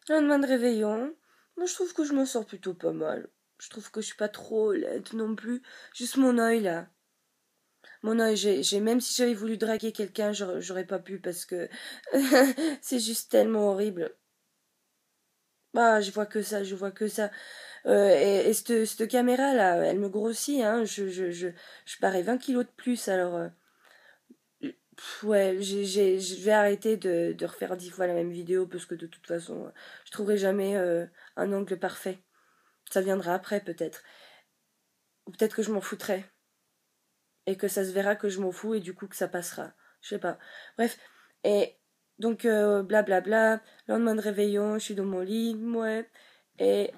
Lendemain de réveillon, moi je trouve que je m'en sors plutôt pas mal. Je trouve que je suis pas trop laide non plus. Juste mon œil là. Mon œil, même si j'avais voulu draguer quelqu'un, j'aurais pas pu parce que c'est juste tellement horrible. Bah, je vois que ça, je vois que ça. Et cette caméra là, elle me grossit, hein. Je parais 20 kilos de plus alors. Ouais, je vais arrêter de refaire 10 fois la même vidéo parce que de toute façon, je trouverai jamais un angle parfait. Ça viendra après peut-être. Ou peut-être que je m'en foutrai. Et que ça se verra que je m'en fous et du coup que ça passera. Je sais pas. Bref. Et donc, blablabla. Lendemain de réveillon, je suis dans mon lit. Ouais. Et.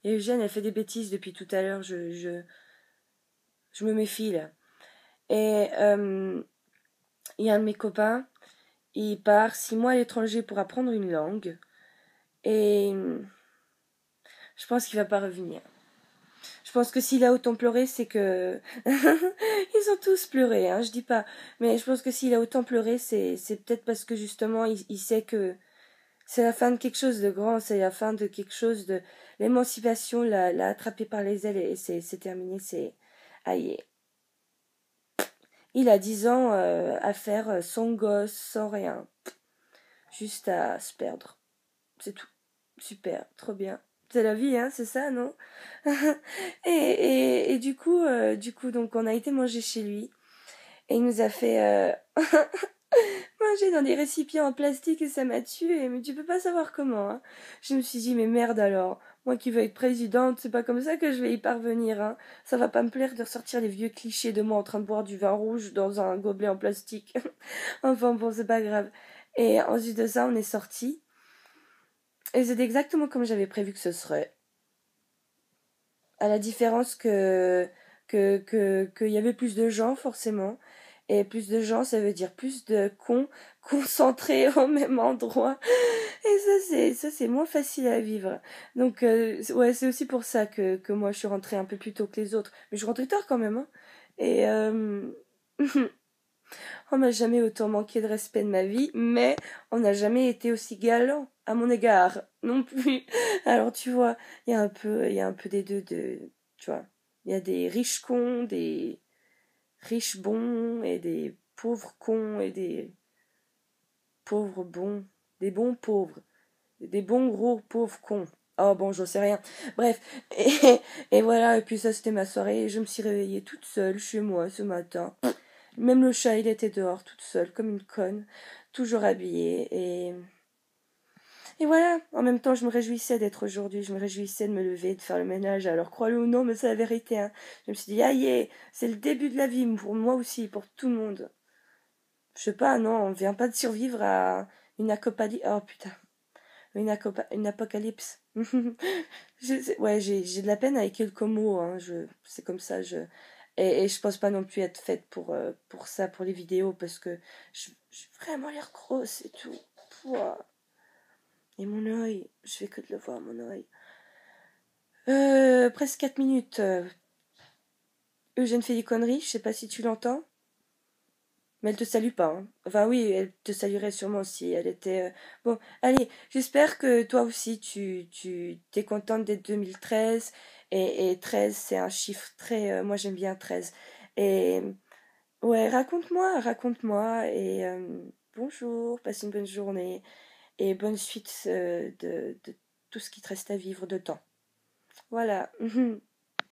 Et Eugène, elle fait des bêtises depuis tout à l'heure. Je me méfie là. Et il y a un de mes copains. Il part 6 mois à l'étranger pour apprendre une langue. Et je pense qu'il va pas revenir. Je pense que s'il a autant pleuré, c'est que ils ont tous pleuré, hein, je dis pas. Mais je pense que s'il a autant pleuré, c'est peut-être parce que justement il sait que c'est la fin de quelque chose de grand, c'est la fin de quelque chose de l'émancipation l'a attrapé par les ailes et c'est terminé, c'est aïe. Il a 10 ans à faire son gosse sans rien, juste à se perdre. C'est tout. Super, trop bien. C'est la vie, hein, c'est ça, non? Et du coup, donc on a été manger chez lui et il nous a fait manger dans des récipients en plastique et ça m'a tué. Mais tu peux pas savoir comment, hein. Je me suis dit, mais merde alors. Moi qui veux être présidente, c'est pas comme ça que je vais y parvenir, hein. Ça va pas me plaire de ressortir les vieux clichés de moi en train de boire du vin rouge dans un gobelet en plastique. Enfin bon, c'est pas grave. Et ensuite de ça, on est sorti. Et c'est exactement comme j'avais prévu que ce serait. À la différence qu'il y avait plus de gens, forcément. Et plus de gens, ça veut dire plus de cons concentrés au même endroit. Et ça, c'est moins facile à vivre. Donc, ouais, c'est aussi pour ça que moi, je suis rentrée un peu plus tôt que les autres. Mais je suis rentrée tard quand même, hein. Et, on m'a jamais autant manqué de respect de ma vie, mais on n'a jamais été aussi galant à mon égard non plus. Alors tu vois, il y a un peu des deux, tu vois. Il y a des riches cons, des riches bons et des pauvres cons et des pauvres bons, des bons pauvres, des bons gros pauvres cons. Oh bon, j'en sais rien. Bref, et voilà, et puis ça c'était ma soirée, et je me suis réveillée toute seule chez moi ce matin. Même le chat, il était dehors, toute seule, comme une conne, toujours habillée. Et voilà, en même temps, je me réjouissais d'être aujourd'hui, je me réjouissais de me lever, de faire le ménage. Alors, crois-le ou non, mais c'est la vérité, hein. Je me suis dit, aïe, c'est le début de la vie, pour moi aussi, pour tout le monde. Je sais pas, non, on vient pas de survivre à une apocalypse. Oh putain, une apocalypse. Ouais, j'ai de la peine avec quelques mots, hein. C'est comme ça, et je pense pas non plus être faite pour ça, pour les vidéos, parce que j'ai vraiment l'air grosse et tout. Pouah. Et mon œil, je fais que de le voir, mon œil. Presque 4 minutes. Eugène fait des conneries, je sais pas si tu l'entends. Mais elle te salue pas, hein. Enfin oui, elle te saluerait sûrement si elle était... Bon, allez, j'espère que toi aussi tu t'es contente d'être 2013. Et 13, c'est un chiffre très... moi j'aime bien 13. Et ouais, raconte-moi, raconte-moi. Et bonjour, passe une bonne journée. Et bonne suite de tout ce qui te reste à vivre de temps. Voilà.